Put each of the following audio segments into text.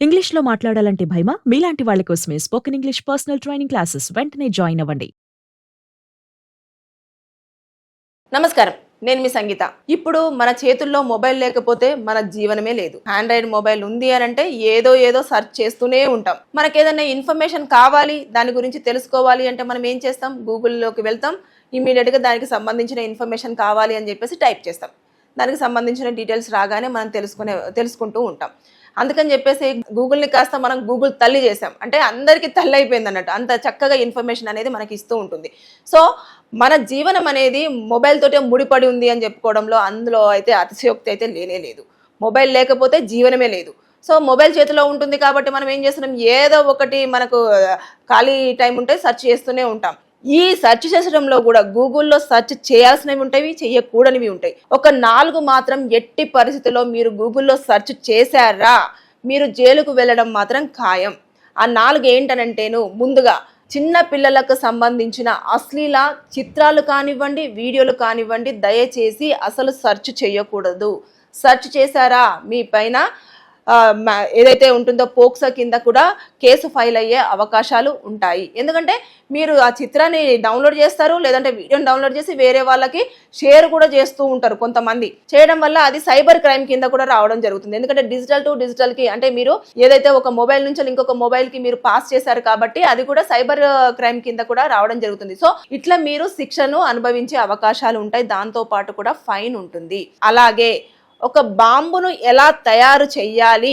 ఇంగ్లీష్‌లో మాట్లాడాలంటే భయమా? మీలాంటి వాళ్ళ కోసమే spoken English personal training classes వెంటనే జాయిన్ అవ్వండి. నమస్కారం. నేను మీ సంగీత. ఇప్పుడు మన చేతుల్లో మొబైల్ లేకపోతే మన జీవనమే లేదు. ఆండ్రాయిడ్ మొబైల్ ఉంది అనంటే ఏదో సెర్చ్ చేస్తూనే ఉంటాం. మనకేదైనా ఇన్ఫర్మేషన్ కావాలి, దాని గురించి తెలుసుకోవాలి అంటే మనం ఏం చేస్తాం? గూగుల్‌లోకి వెళ్తాం. ఇమ్మీడియేట్‌గా దానికి సంబంధించిన ఇన్ఫర్మేషన్ కావాలి అని చెప్పేసి టైప్ చేస్తాం. దానికి సంబంధించిన డీటెయిల్స్ రాగానే మనం తెలుసుకుంటూ ఉంటాం. అందుకని చెప్పేసి గూగుల్‌ని కాస్త మనం గూగుల్ తల్లి చేసాం. అంటే అందరికీ తల్లి అయిపోయిందన్నట్టు. అంత చక్కగా ఇన్ఫర్మేషన్ అనేది మనకి ఇస్తూ ఉంటుంది. సో, మన జీవనం అనేది మొబైల్ తోటే ముడిపడి ఉంది అని చెప్పుకోవడంలో అందులో అయితే అతిశయోక్తి అయితే లేనే లేదు. మొబైల్ లేకపోతే జీవనమే లేదు. సో, మొబైల్ చేతిలో ఉంటుంది కాబట్టి మనం ఏం చేస్తున్నాం? ఏదో ఒకటి మనకు ఖాళీ టైం ఉంటే సెర్చ్ చేస్తూనే ఉంటాం. ఈ సెర్చ్ చేసడంలో కూడా గూగుల్‌లో సెర్చ్ చేయాల్సినవి ఉంటాయి, చేయకూడనివి ఉంటాయి. ఒక 4 మాత్రం ఎట్టి పరిస్థితుల్లో మీరు గూగుల్‌లో సెర్చ్ చేశారా, మీరు జైలుకు వెళ్ళడం మాత్రం ఖాయం. ఆ 4 ఏంటనంటేను ముందుగా చిన్న పిల్లలకు సంబంధించిన అశ్లీల చిత్రాలు కానివ్వండి, వీడియోలు కానివ్వండి దయచేసి అసలు సెర్చ్ చేయకూడదు. సెర్చ్ చేశారా మీ పైన ఏదైతే ఉంటుందో పోక్సో కింద కూడా కేసు ఫైల్ అయ్యే అవకాశాలు ఉంటాయి. ఎందుకంటే మీరు ఆ చిత్రాన్ని డౌన్లోడ్ చేస్తారు, లేదంటే వీడియోని డౌన్లోడ్ చేసి వేరే వాళ్ళకి షేర్ కూడా చేస్తూ ఉంటారు కొంతమంది. చేయడం వల్ల అది సైబర్ క్రైమ్ కింద కూడా రావడం జరుగుతుంది. ఎందుకంటే డిజిటల్ టు డిజిటల్కి అంటే మీరు ఏదైతే ఒక మొబైల్ నుంచి ఇంకొక మొబైల్కి మీరు పాస్ చేశారు కాబట్టి అది కూడా సైబర్ క్రైమ్ కింద కూడా రావడం జరుగుతుంది. సో ఇట్లా మీరు శిక్షను అనుభవించే అవకాశాలు ఉంటాయి. దాంతో పాటు కూడా ఫైన్ ఉంటుంది. అలాగే ఒక బాంబును ఎలా తయారు చెయ్యాలి,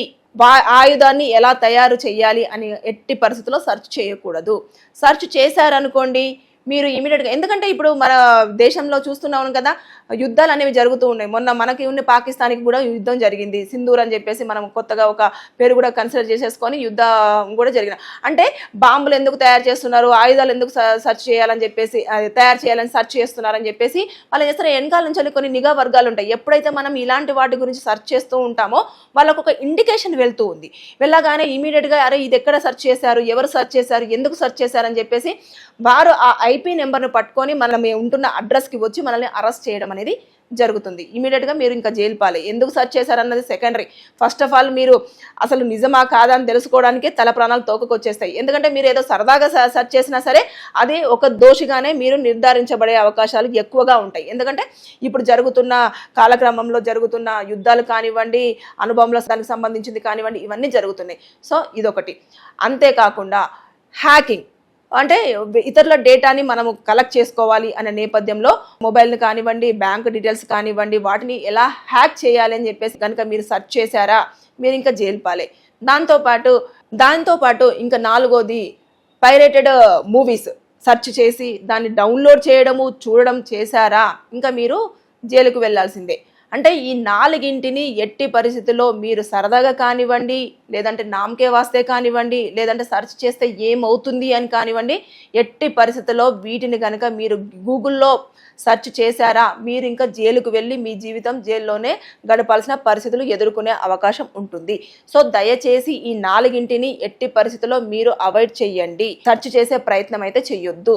ఆయుధాన్ని ఎలా తయారు చెయ్యాలి అని ఎట్టి పరిస్థితుల్లో సెర్చ్ చేయకూడదు. సెర్చ్ చేశారనుకోండి మీరు ఇమీడియట్గా, ఎందుకంటే ఇప్పుడు మన దేశంలో చూస్తున్నాం కదా యుద్ధాలు అనేవి జరుగుతూ ఉన్నాయి. మొన్న మనకి ఉన్న పాకిస్తాన్కి కూడా యుద్ధం జరిగింది. సింధూర్ అని చెప్పేసి మనం కొత్తగా ఒక పేరు కూడా కన్సిడర్ చేసేసుకొని యుద్ధం కూడా జరిగిన. అంటే బాంబులు ఎందుకు తయారు చేస్తున్నారు, ఆయుధాలు ఎందుకు సెర్చ్ చేయాలని చెప్పేసి తయారు చేయాలని సెర్చ్ చేస్తున్నారని చెప్పేసి వాళ్ళు చేస్తారు. వెనకాల నుంచి కొన్ని నిఘా వర్గాలు ఉంటాయి. ఎప్పుడైతే మనం ఇలాంటి వాటి గురించి సెర్చ్ చేస్తూ ఉంటామో వాళ్ళకు ఒక ఇండికేషన్ వెళ్తూ ఉంది. వెళ్ళగానే ఇమీడియట్గా అరే ఇది ఎక్కడ సెర్చ్ చేశారు, ఎవరు సెర్చ్ చేశారు, ఎందుకు సెర్చ్ చేశారని చెప్పేసి వారు ఆ ఐపీ నెంబర్ను పట్టుకొని మనం ఉంటున్న అడ్రస్కి వచ్చి మనల్ని అరెస్ట్ చేయడం అనేది జరుగుతుంది. ఇమీడియట్గా మీరు ఇంకా జైలు పాలే. ఎందుకు సెర్చ్ చేశారన్నది సెకండరీ. ఫస్ట్ ఆఫ్ ఆల్ మీరు అసలు నిజమా కాదా అని తెలుసుకోవడానికే తల ప్రాణాలు తోకకొచ్చేస్తాయి. ఎందుకంటే మీరు ఏదో సరదాగా సెర్చ్ చేసినా సరే అది ఒక దోషిగానే మీరు నిర్ధారించబడే అవకాశాలు ఎక్కువగా ఉంటాయి. ఎందుకంటే ఇప్పుడు జరుగుతున్న కాలక్రమంలో జరుగుతున్న యుద్ధాలు కానివ్వండి, అనుభవంలో దానికి సంబంధించింది కానివ్వండి, ఇవన్నీ జరుగుతున్నాయి. సో ఇదొకటి. అంతేకాకుండా హ్యాకింగ్ అంటే ఇతరుల డేటాని మనము కలెక్ట్ చేసుకోవాలి అనే నేపథ్యంలో మొబైల్ని కానివ్వండి, బ్యాంక్ డీటెయిల్స్ కానివ్వండి, వాటిని ఎలా హ్యాక్ చేయాలి అని చెప్పేసి కనుక మీరు సెర్చ్ చేశారా మీరు ఇంకా జైలు పాలే. దాంతోపాటు ఇంకా 4వది పైరేటెడ్ మూవీస్ సెర్చ్ చేసి దాన్ని డౌన్లోడ్ చేయడము చూడడం చేశారా ఇంకా మీరు జైలుకు వెళ్ళాల్సిందే. అంటే ఈ 4ంటిని ఎట్టి పరిస్థితుల్లో మీరు సరదాగా కానివ్వండి, లేదంటే నామకే వాస్తే కానివ్వండి, లేదంటే సెర్చ్ చేస్తే ఏమవుతుంది అని కానివ్వండి, ఎట్టి పరిస్థితుల్లో వీటిని కనుక మీరు గూగుల్లో సెర్చ్ చేశారా మీరు ఇంకా జైలుకు వెళ్ళి మీ జీవితం జైల్లోనే గడపాల్సిన పరిస్థితులు ఎదుర్కొనే అవకాశం ఉంటుంది. సో దయచేసి ఈ 4ంటిని ఎట్టి పరిస్థితుల్లో మీరు అవాయిడ్ చేయండి. సెర్చ్ చేసే ప్రయత్నం అయితే చెయ్యొద్దు.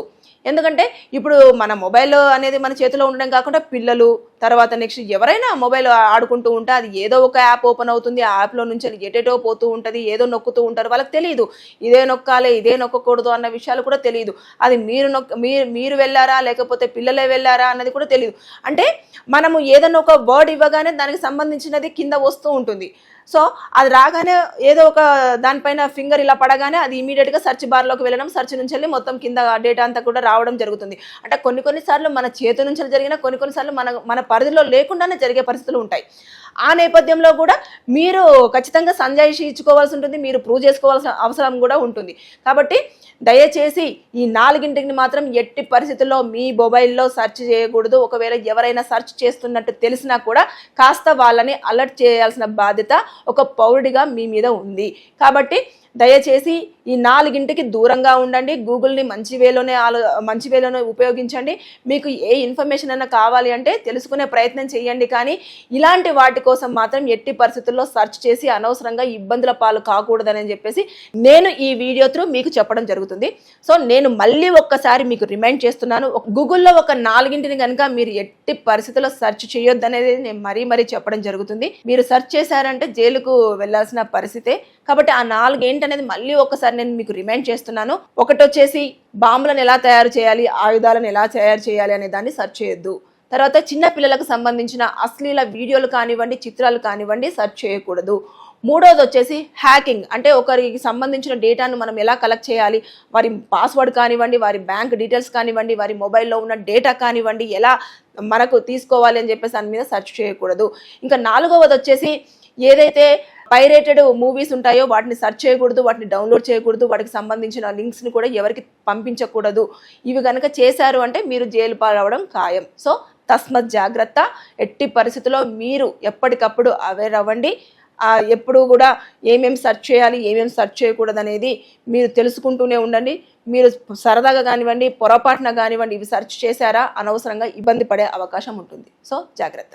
ఎందుకంటే ఇప్పుడు మన మొబైల్ అనేది మన చేతిలో ఉండడం కాకుండా పిల్లలు తర్వాత నెక్స్ట్ ఎవరైనా మొబైల్ ఆడుకుంటూ ఉంటే అది ఏదో ఒక యాప్ ఓపెన్ అవుతుంది. ఆ యాప్లో నుంచి ఎటేటో పోతూ ఉంటుంది, ఏదో నొక్కుతూ ఉంటారు. వాళ్ళకి తెలియదు ఇదే నొక్కాలి ఇదే నొక్కకూడదు అన్న విషయాలు కూడా తెలియదు. అది మీరు వెళ్ళారా లేకపోతే పిల్లలే వెళ్ళారా అన్నది కూడా తెలియదు. అంటే మనము ఏదైనా ఒక వర్డ్ ఇవ్వగానే దానికి సంబంధించినది కింద వస్తూ ఉంటుంది. సో అది రాగానే ఏదో ఒక దానిపైన ఫింగర్ ఇలా పడగానే అది ఇమీడియట్గా సెర్చ్ బార్లోకి వెళ్ళడం, సెర్చ్ నుంచి వెళ్ళి మొత్తం కింద డేటా అంతా కూడా రావడం జరుగుతుంది. అంటే కొన్నిసార్లు మన చేతి నుంచి జరిగిన కొన్నిసార్లు మన పరిధిలో లేకుండానే జరిగే పరిస్థితులు ఉంటాయి. ఆ నేపథ్యంలో కూడా మీరు ఖచ్చితంగా సంజాయిషి ఇచ్చుకోవాల్సి ఉంటుంది, మీరు ప్రూవ్ చేసుకోవాల్సిన అవసరం కూడా ఉంటుంది. కాబట్టి దయచేసి ఈ 4ంటిని మాత్రం ఎట్టి పరిస్థితుల్లో మీ మొబైల్లో సెర్చ్ చేయకూడదు. ఒకవేళ ఎవరైనా సెర్చ్ చేస్తున్నట్టు తెలిసినా కూడా కాస్త వాళ్ళని అలర్ట్ చేయాల్సిన బాధ్యత ఒక పౌరుడిగా మీ మీద ఉంది. కాబట్టి దయచేసి ఈ 4ంటికి దూరంగా ఉండండి. గూగుల్ని మంచి వేలోనే ఉపయోగించండి. మీకు ఏ ఇన్ఫర్మేషన్ అయినా కావాలి అంటే తెలుసుకునే ప్రయత్నం చేయండి. కానీ ఇలాంటి వాటి కోసం మాత్రం ఎట్టి పరిస్థితుల్లో సెర్చ్ చేసి అనవసరంగా ఇబ్బందుల పాలు కాకూడదని చెప్పేసి నేను ఈ వీడియో త్రూ మీకు చెప్పడం జరుగుతుంది. సో నేను మళ్ళీ ఒక్కసారి మీకు రిమైండ్ చేస్తున్నాను. గూగుల్లో ఒక 4ంటిని కనుక మీరు ఎట్టి పరిస్థితుల్లో సెర్చ్ చేయొద్దు అనేది నేను మరీ చెప్పడం జరుగుతుంది. మీరు సెర్చ్ చేశారంటే జైలుకు వెళ్లాల్సిన పరిస్థితే. కాబట్టి ఆ 4 ఏంటనేది మళ్ళీ ఒక్కసారి నేను మీకు రిమైండ్ చేస్తున్నాను. ఒకటి వచ్చేసి బాంబులను ఎలా తయారు చేయాలి, ఆయుధాలను ఎలా తయారు చేయాలి అనే దాన్ని సెర్చ్ చేయొద్దు. తర్వాత చిన్న పిల్లలకు సంబంధించిన అశ్లీల వీడియోలు కానివ్వండి, చిత్రాలు కానివ్వండి సెర్చ్ చేయకూడదు. మూడోది వచ్చేసి హ్యాకింగ్, అంటే ఒకరికి సంబంధించిన డేటాను మనం ఎలా కలెక్ట్ చేయాలి, వారి పాస్వర్డ్ కానివ్వండి, వారి బ్యాంక్ డీటెయిల్స్ కానివ్వండి, వారి మొబైల్లో ఉన్న డేటా కానివ్వండి ఎలా మనకు తీసుకోవాలి అని చెప్పేసి దాని మీద సెర్చ్ చేయకూడదు. ఇంకా నాలుగవది వచ్చేసి ఏదైతే పైరేటెడ్ మూవీస్ ఉంటాయో వాటిని సెర్చ్ చేయకూడదు, వాటిని డౌన్లోడ్ చేయకూడదు, వాటికి సంబంధించిన లింక్స్ని కూడా ఎవరికి పంపించకూడదు. ఇవి కనుక చేశారు అంటే మీరు జైలు పాలవడం ఖాయం. సో తస్మత్ జాగ్రత్త. ఎట్టి పరిస్థితుల్లో మీరు ఎప్పటికప్పుడు అవేర్ అవ్వండి. ఎప్పుడు కూడా ఏమేమి సెర్చ్ చేయాలి, ఏమేమి సెర్చ్ చేయకూడదు అనేది మీరు తెలుసుకుంటూనే ఉండండి. మీరు సరదాగా కానివ్వండి, పొరపాటున కానివ్వండి ఇవి సెర్చ్ చేశారా అనవసరంగా ఇబ్బంది పడే అవకాశం ఉంటుంది. సో జాగ్రత్త.